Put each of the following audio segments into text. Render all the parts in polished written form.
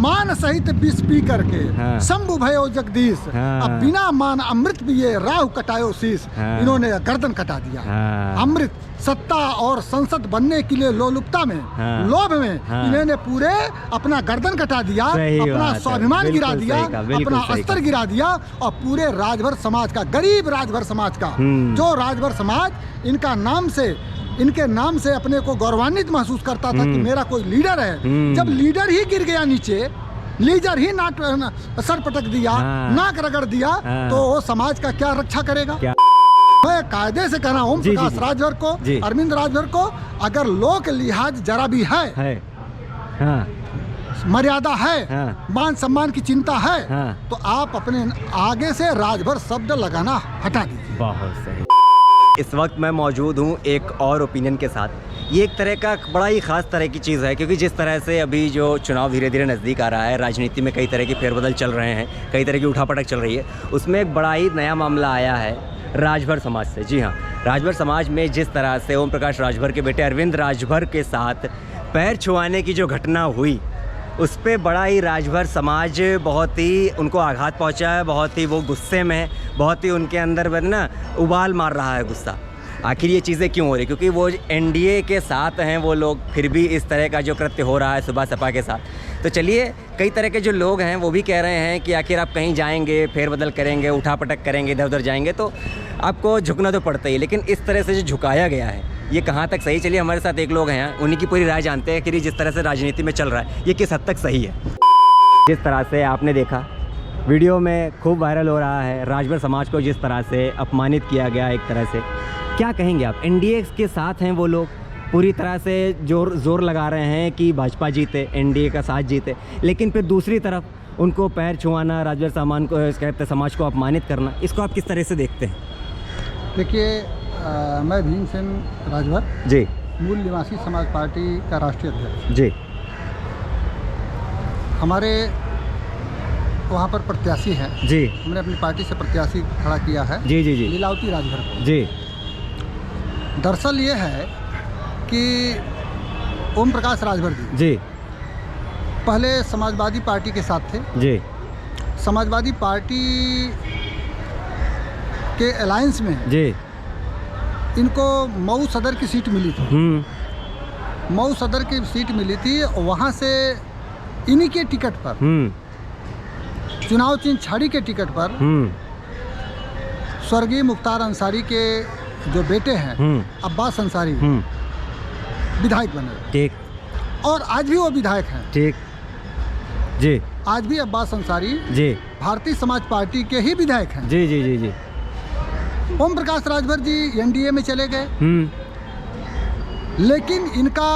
मान सहित विष पी करके हाँ। शंभु भयो जगदीश, हाँ। अब बिना मान अमृत पिए राहु कटायो शीश। हाँ। इन्होंने गर्दन कटा दिया। हाँ। अमृत सत्ता और संसद बनने के लिए लोलुपता में, हाँ। लोभ में हाँ। इन्होंने पूरे अपना गर्दन कटा दिया, सही अपना बात है। स्वाभिमान गिरा बिल्कुल दिया, सही कहा, बिल्कुल अपना सही अस्त्र कहा। गिरा दिया और पूरे राजभर समाज का, गरीब राजभर समाज का, जो राजभर समाज इनके नाम से अपने को गौरवान्वित महसूस करता था कि मेरा कोई लीडर है। जब लीडर ही गिर गया नीचे, लीडर ही सर पटक दिया, हाँ। नाक रगड़ दिया, हाँ। तो वो समाज का क्या रक्षा करेगा? क्या? मैं कायदे से कहना ओम प्रकाश राजभर को, अरविंद राजभर को, अगर लोक लिहाज जरा भी है। हाँ। मर्यादा है, हाँ। मान सम्मान की चिंता है, हाँ। तो आप अपने आगे से राजभर शब्द लगाना हटा दीजिए। बहुत सही। इस वक्त मैं मौजूद हूँ एक और ओपिनियन के साथ। ये एक तरह का बड़ा ही ख़ास तरह की चीज़ है, क्योंकि जिस तरह से अभी जो चुनाव धीरे धीरे नज़दीक आ रहा है, राजनीति में कई तरह के फेरबदल चल रहे हैं, कई तरह की उठापटक चल रही है, उसमें एक बड़ा ही नया मामला आया है राजभर समाज से। जी हाँ, राजभर समाज में जिस तरह से ओम प्रकाश राजभर के बेटे अरविंद राजभर के साथ पैर छुआने की जो घटना हुई, उस पर बड़ा ही राजभर समाज बहुत ही उनको आघात पहुंचा है, बहुत ही वो गुस्से में है, बहुत ही उनके अंदर ना उबाल मार रहा है गुस्सा। आखिर ये चीज़ें क्यों हो रही? क्योंकि वो एनडीए के साथ हैं वो लोग, फिर भी इस तरह का जो कृत्य हो रहा है सुबह सपा के साथ। तो चलिए, कई तरह के जो लोग हैं वो भी कह रहे हैं कि आखिर आप कहीं जाएंगे, फेरबदल करेंगे, उठापटक करेंगे, इधर उधर जाएंगे तो आपको झुकना तो पड़ता ही है, लेकिन इस तरह से जो झुकाया गया है ये कहाँ तक सही? चलिए, हमारे साथ एक लोग हैं, उन्हीं की पूरी राय जानते हैं कि जिस तरह से राजनीति में चल रहा है ये किस हद तक सही है। जिस तरह से आपने देखा वीडियो में खूब वायरल हो रहा है, राजभर समाज को जिस तरह से अपमानित किया गया एक तरह से, क्या कहेंगे आप? एनडीए के साथ हैं वो लोग, पूरी तरह से जोर लगा रहे हैं कि भाजपा जीते, एनडीए का साथ जीते, लेकिन फिर दूसरी तरफ उनको पैर छुआना, राजभर समाज को अपमानित करना, इसको आप किस तरह से देखते हैं? देखिए, मैं भीमसेन राजभर जी, मूल निवासी समाज पार्टी का राष्ट्रीय अध्यक्ष जी। हमारे वहाँ पर प्रत्याशी हैं जी, हमने अपनी पार्टी से प्रत्याशी खड़ा किया है। जी जी जी, लीलावती राजभर को। जी। दरअसल ये है कि ओम प्रकाश राजभर जी पहले समाजवादी पार्टी के साथ थे। जी। समाजवादी पार्टी के अलायंस में जी। इनको मऊ सदर की सीट मिली थी। मऊ सदर की सीट मिली थी, वहाँ से इन्हीं के टिकट पर, चुनाव चिन्ह छड़ी के टिकट पर स्वर्गीय मुख्तार अंसारी के जो बेटे हैं अब्बास अंसारी विधायक बने। ठीक। और आज भी वो विधायक हैं। ठीक जी। आज भी अब्बास अंसारी जी भारतीय समाज पार्टी के ही विधायक हैं। जी जी जी जी। ओम प्रकाश राजभर जी एनडीए में चले गए, लेकिन इनका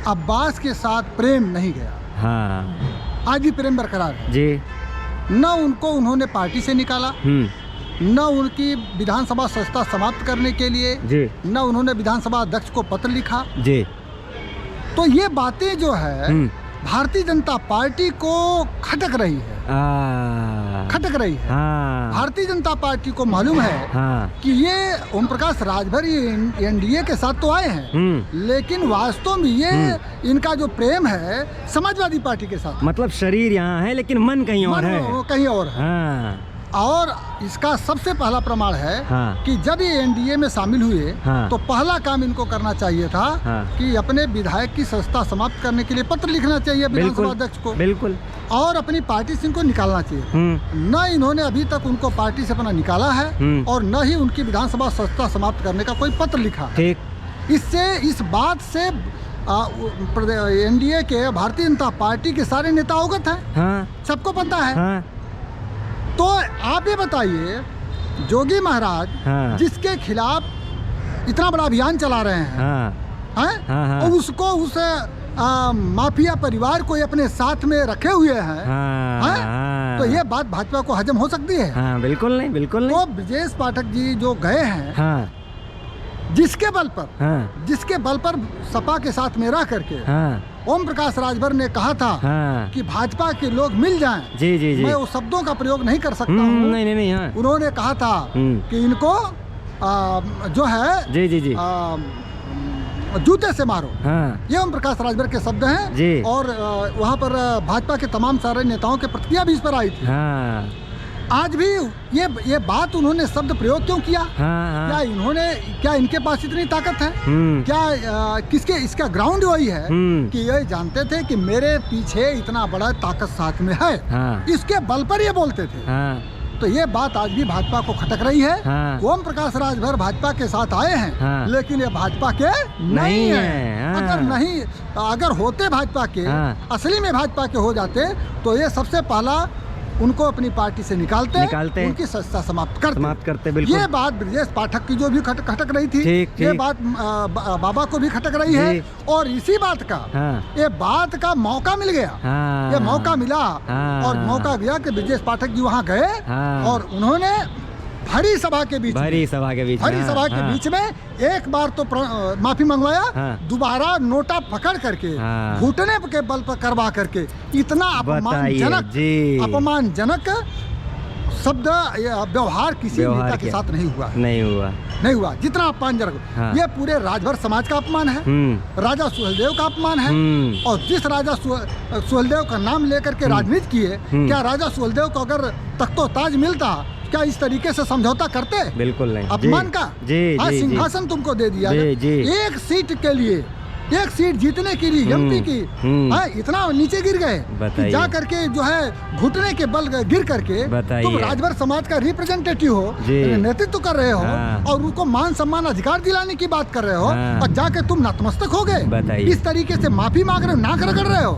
अब्बास के साथ प्रेम नहीं गया। हाँ। आज भी प्रेम बरकरार है जी। न उनको उन्होंने पार्टी से निकाला, न उनकी विधानसभा सदस्यता समाप्त करने के लिए जी, न उन्होंने विधानसभा अध्यक्ष को पत्र लिखा जी। तो ये बातें जो है भारतीय जनता पार्टी को खटक रही है, खटक रही है। भारतीय जनता पार्टी को मालूम है कि ये ओम प्रकाश राजभर ये एनडीए के साथ तो आए हैं, लेकिन वास्तव में ये इनका जो प्रेम है समाजवादी पार्टी के साथ, मतलब शरीर यहाँ है लेकिन मन कहीं और है, कहीं और है। और इसका सबसे पहला प्रमाण है कि जब ये एनडीए में शामिल हुए तो पहला काम इनको करना चाहिए था कि अपने विधायक की सदस्यता समाप्त करने के लिए पत्र लिखना चाहिए विधानसभा अध्यक्ष को, बिल्कुल, और अपनी पार्टी से इनको निकालना चाहिए। न इन्होंने अभी तक उनको पार्टी से अपना निकाला है और न ही उनकी विधानसभा सदस्यता समाप्त करने का कोई पत्र लिखा। इससे इस बात से एनडीए के भारतीय जनता पार्टी के सारे नेता अवगत हैं, सबको पता है। तो आप ये बताइए, जोगी महाराज जिसके खिलाफ इतना बड़ा अभियान चला रहे हैं, और उसको उस माफिया परिवार को अपने साथ में रखे हुए हैं, तो ये बात भाजपा को हजम हो सकती है? बिल्कुल नहीं, बिल्कुल नहीं। तो ब्रजेश पाठक जी जो गए हैं, जिसके बल पर सपा के साथ में रह करके ओम प्रकाश राजभर ने कहा था कि भाजपा के लोग मिल जाएं। जी जी जी। मैं उस शब्दों का प्रयोग नहीं कर सकता हूँ। नहीं, उन्होंने कहा था कि इनको जो है जी जी जी जूते से मारो। हाँ। ये ओम प्रकाश राजभर के शब्द हैं जी। और वहाँ पर भाजपा के तमाम सारे नेताओं की प्रतिक्रिया भी इस पर आई थी। हाँ। आज भी ये बात उन्होंने शब्द प्रयोग क्यों किया? हाँ। क्या इनके पास इतनी ताकत है? क्या किसके इसका ग्राउंड वही है कि ये जानते थे कि मेरे पीछे इतना बड़ा ताकत साथ में है। हाँ। इसके बल पर ये बोलते थे। हाँ। तो ये बात आज भी भाजपा को खटक रही है। हाँ। ओम प्रकाश राजभर भाजपा के साथ आए हैं। हाँ। लेकिन ये भाजपा के नहीं है। हाँ। अगर होते भाजपा के, असली में भाजपा के हो जाते तो ये सबसे पहला उनको अपनी पार्टी से निकालते उनकी सत्ता समाप्त करते। बिल्कुल। ये बात ब्रजेश पाठक की जो भी खटक रही थी, ये बात बाबा को भी खटक रही है और इसी बात का ये बात का मौका मिल गया। ये मौका मिला और मौका गया कि ब्रजेश पाठक जी वहाँ गए और उन्होंने भरी सभा के बीच में एक बार तो माफी मंगवाया, दोबारा नोटा पकड़ करके घुटने के बल पर करवा करके इतना अपमानजनक शब्द व्यवहार किसी नेता के साथ नहीं हुआ जितना अपमानजनक। ये पूरे राजभर समाज का अपमान है, राजा सुहेलदेव का अपमान है। और जिस राजा सुहेलदेव का नाम लेकर के राजनीति किए, क्या राजा सुहेलदेव को अगर तख्तो ताज मिलता क्या इस तरीके से समझौता करते? बिल्कुल नहीं। अपमान का सिंहासन तुमको दे दिया। एक सीट के लिए, एक सीट जीतने के लिए एमपी की इतना नीचे गिर गए, जा करके जो है घुटने के बल गिर करके तुम राजभर समाज का रिप्रेजेंटेटिव हो, नेतृत्व कर रहे हो और उनको मान सम्मान अधिकार दिलाने की बात कर रहे हो और जाके तुम नतमस्तक हो गए। इस तरीके से माफी मांग रहे हो, नाक रगड़ रहे हो।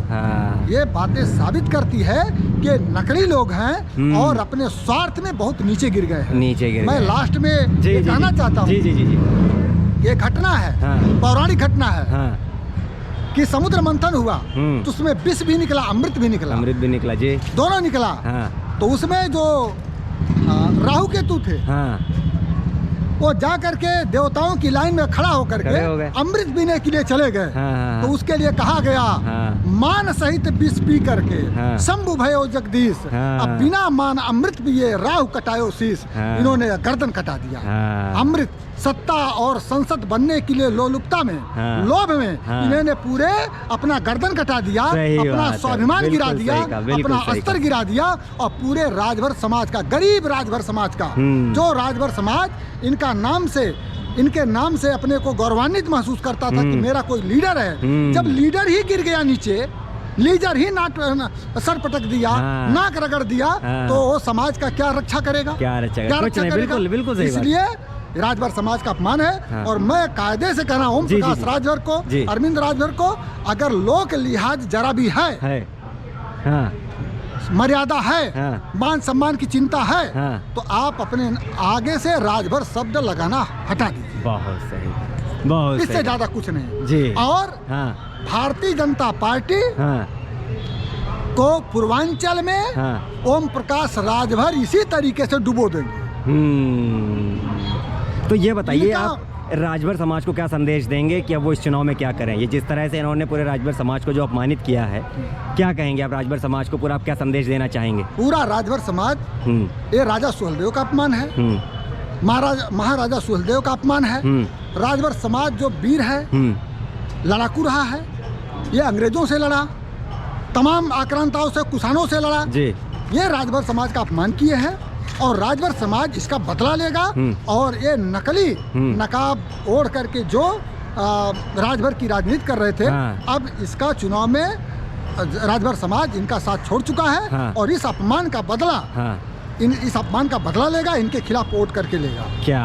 ये बातें साबित करती है कि नकली लोग हैं और अपने स्वार्थ में बहुत नीचे गिर गए। मैं लास्ट में ये कहना चाहता हूँ, ये घटना है, पौराणिक घटना है कि समुद्र मंथन हुआ तो उसमें विष भी निकला, अमृत भी निकला जी, दोनों निकला। तो उसमें जो राहु केतु थे वो जा करके देवताओं की लाइन में खड़ा होकर के अमृत पीने के लिए चले गए। तो उसके लिए कहा गया मान सहित विष पी करके शंभु भयो जगदीश, अब बिना मान अमृत पिए राहु कटायो शीश। इन्होंने गर्दन कटा दिया। अमृत सत्ता और संसद बनने के लिए लोलुपता में, लोभ में इन्होंने पूरे अपना गर्दन कटा दिया, अपना स्वाभिमान गिरा दिया, अपना अस्त्र गिरा दिया और पूरे राजभर समाज का, गरीब राजभर समाज का, जो राजभर समाज इनके नाम से अपने को गौरवान्वित महसूस करता था कि मेरा कोई लीडर है। जब लीडर ही गिर गया नीचे, लीडर ही सर पटक दिया, नाक रगड़ दिया, तो वो समाज का क्या रक्षा करेगा? बिल्कुल। इसलिए राजभर समाज का अपमान है। और मैं कायदे से कहना ओम प्रकाश राजभर को, अरविंद राजभर को, अगर लोक लिहाज जरा भी है, मर्यादा है, मान सम्मान की चिंता है, तो आप अपने आगे से राजभर शब्द लगाना हटा दीजिए। बहुत सही, इससे ज्यादा कुछ नहीं जी। और भारतीय जनता पार्टी को पूर्वांचल में ओम प्रकाश राजभर इसी तरीके से डुबो देंगे। तो ये बताइए आप राजभर समाज को क्या संदेश देंगे कि अब वो इस चुनाव में क्या करें? ये जिस तरह से इन्होंने पूरे राजभर समाज को जो अपमानित किया है, क्या कहेंगे आप राजभर समाज को? पूरा आप क्या संदेश देना चाहेंगे? पूरा राजभर समाज ये राजा सुहेलदेव का अपमान है, महाराजा सुहेलदेव का अपमान है। राजभर समाज जो वीर है, लड़ाकू रहा है, ये अंग्रेजों से लड़ा, तमाम आक्रांताओं से, कुशानों से लड़ा, ये राजभर समाज का अपमान किए हैं और राजभर समाज इसका बदला लेगा। और ये नकली नकाब ओढ़ करके जो राजभर की राजनीति कर रहे थे, अब इसका चुनाव में राजभर समाज इनका साथ छोड़ चुका है और इस अपमान का बदला लेगा, इनके खिलाफ वोट करके लेगा। क्या